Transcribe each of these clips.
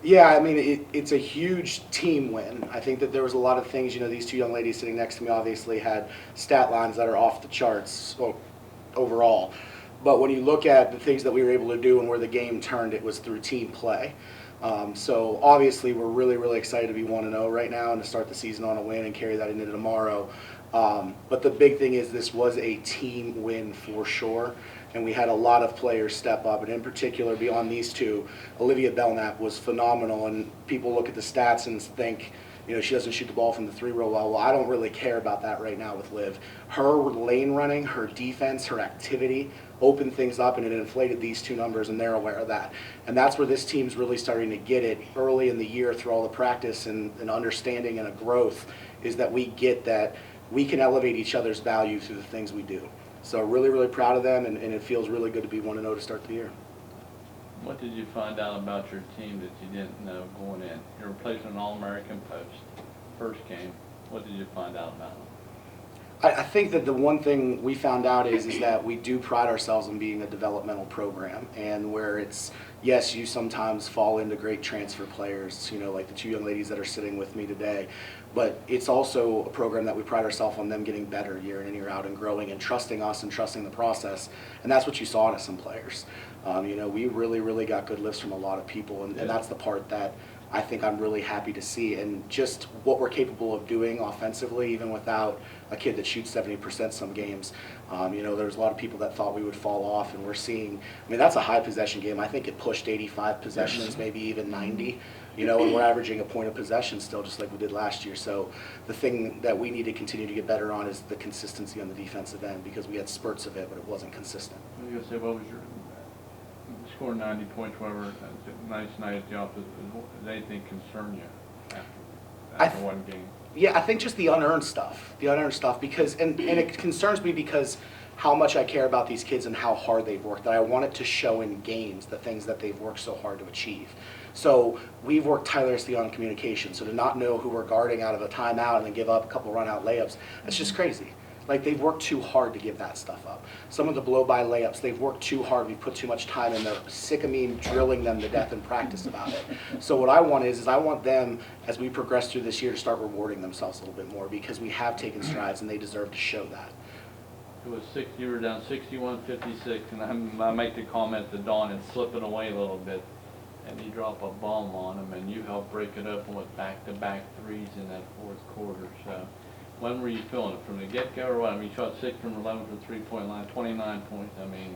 Yeah, I mean, it's a huge team win. I think that there was a lot of things, these two young ladies sitting next to me obviously had stat lines that are off the charts overall. But when you look at the things that we were able to do and where the game turned, it was through team play. So obviously we're really, really excited to be 1-0 right now and to start the season on a win and carry that into tomorrow. But the big thing is this was a team win for sure. And we had a lot of players step up, and in particular, beyond these two, Olivia Belknap was phenomenal. And people look at the stats and think, she doesn't shoot the ball from the three real well. Well, I don't really care about that right now with Liv. Her lane running, her defense, her activity opened things up, and it inflated these two numbers, and they're aware of that. And that's where this team's really starting to get it early in the year through all the practice and understanding and a growth, is that we get that we can elevate each other's value through the things we do. So really, really proud of them, and it feels really good to be 1-0 to start the year. What did you find out about your team that you didn't know going in? You're replacing an All-American post. First game, what did you find out about them? I think that the one thing we found out is that we do pride ourselves on being a developmental program, and where it's, yes, you sometimes fall into great transfer players, like the two young ladies that are sitting with me today, but it's also a program that we pride ourselves on them getting better year in and year out and growing and trusting us and trusting the process, and that's what you saw in some players. We really, really got good lifts from a lot of people, and that's the part that I think I'm really happy to see, and just what we're capable of doing offensively, even without a kid that shoots 70% some games. There's a lot of people that thought we would fall off, and we're seeing, that's a high possession game. I think it pushed 85 possessions, maybe even 90, and we're averaging a point of possession still, just like we did last year. So the thing that we need to continue to get better on is the consistency on the defensive end, because we had spurts of it, but it wasn't consistent. I was going to say, what was your score 90 points, whatever, nice night at the office, does anything concern you after one game? Yeah, I think just the unearned stuff, because, and it concerns me because how much I care about these kids and how hard they've worked, that I want it to show in games the things that they've worked so hard to achieve. So we've worked tirelessly on communication, so to not know who we're guarding out of a timeout and then give up a couple run-out layups, that's just crazy. Like, they've worked too hard to give that stuff up. Some of the blow-by layups, they've worked too hard. We put too much time in. They're sick of me drilling them to death in practice about it. So what I want is I want them, as we progress through this year, to start rewarding themselves a little bit more, because we have taken strides, and they deserve to show that. It was you were down 61-56, and I make the comment to Dawn, it's slipping away a little bit, and you drop a bomb on them, and you helped break it up with back-to-back threes in that fourth quarter. So when were you feeling it? From the get-go or what? You shot 6 from 11 from the three-point line, 29 points. I mean,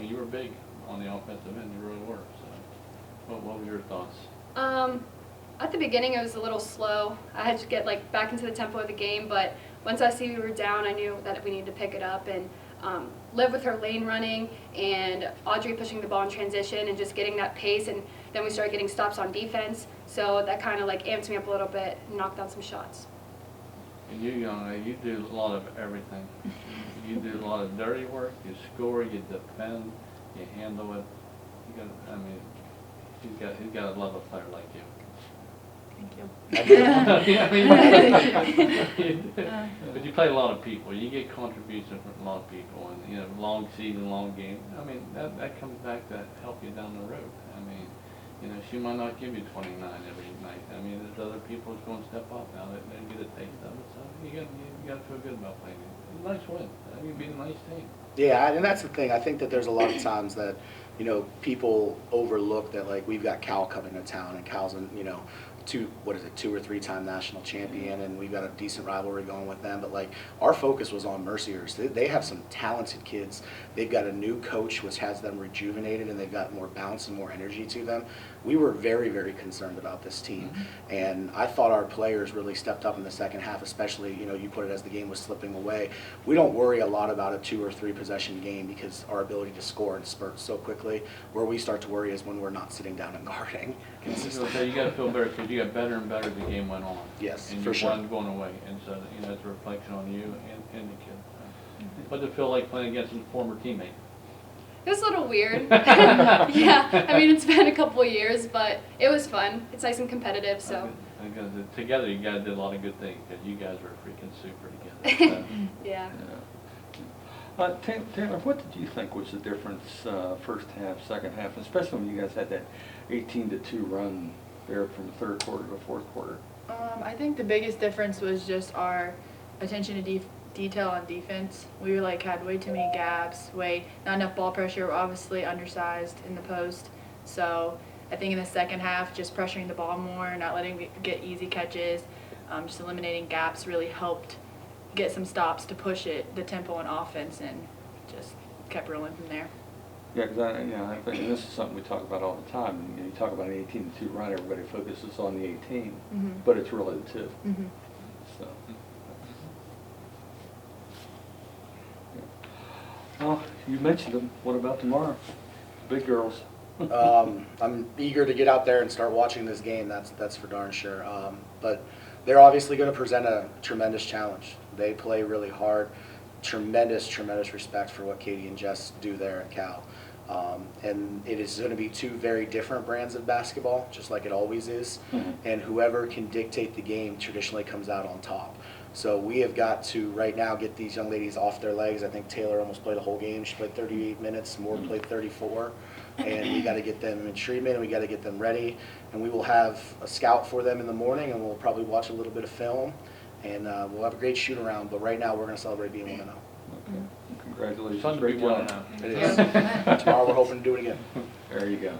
you were big on the offensive end. You really were. So what were your thoughts? At the beginning, it was a little slow. I had to get back into the tempo of the game, but once I see we were down, I knew that we needed to pick it up and live with her lane running and Audrey pushing the ball in transition and just getting that pace, and then we started getting stops on defense. So that kind of amped me up a little bit and knocked down some shots. And you do a lot of everything. You do a lot of dirty work. You score. You defend. You handle it. He's got to love a player like you. Thank you. But you play a lot of people. You get contributions from a lot of people, and long season, long game. That comes back to help you down the road. She might not give you 29 every night. There's other people who's going to step up now that they get a taste of it. So you got to feel good about playing it. It's a nice win. You beat a nice team. Yeah, and that's the thing. I think that there's a lot of times that people overlook that we've got Cal coming to town, and Cal's two or three time national champion, and we've got a decent rivalry going with them. But our focus was on Mercyhurst. They have some talented kids. They've got a new coach which has them rejuvenated, and they've got more bounce and more energy to them. We were very, very concerned about this team, and I thought our players really stepped up in the second half, especially you put it as the game was slipping away. We don't worry a lot about a 2 or 3 possession game because our ability to score and spurt so quickly. Where we start to worry is when we're not sitting down and guarding consistently. You got to feel better because you got better and better as the game went on. Yes, and for sure. And you wasn't going away, and so it's a reflection on you and the kid. What did it feel like playing against a former teammate? It was a little weird. Yeah, it's been a couple of years, but it was fun. It's nice and competitive, so. Because together you guys did a lot of good things, because you guys were freaking super together. So. Yeah. Taylor, what did you think was the difference first half, second half, especially when you guys had that 18-2 run there from third quarter to fourth quarter? I think the biggest difference was just our attention to detail on defense. We had way too many gaps, not enough ball pressure. We're obviously undersized in the post, so I think in the second half, just pressuring the ball more, not letting it get easy catches, just eliminating gaps really helped get some stops to push the tempo on offense, and just kept rolling from there. Yeah, because I think and this is something we talk about all the time. And you talk about an 18-2 run, everybody focuses on the 18, but it's really the 2. So. Yeah. Well, you mentioned them. What about tomorrow? Big girls. I'm eager to get out there and start watching this game. That's for darn sure. But they're obviously going to present a tremendous challenge. They play really hard. Tremendous respect for what Katie and Jess do there at Cal. And it is going to be two very different brands of basketball, just like it always is. And whoever can dictate the game traditionally comes out on top. So we have got to, right now, get these young ladies off their legs. I think Taylor almost played a whole game. She played 38 minutes. Moore played 34. And we got to get them in treatment. We got to get them ready. And we will have a scout for them in the morning, and we'll probably watch a little bit of film. And we'll have a great shoot around. But right now, we're going to celebrate being 1-0. Okay. Congratulations. Fun to be Great 1-0. job. It is. Tomorrow, we're hoping to do it again. There you go.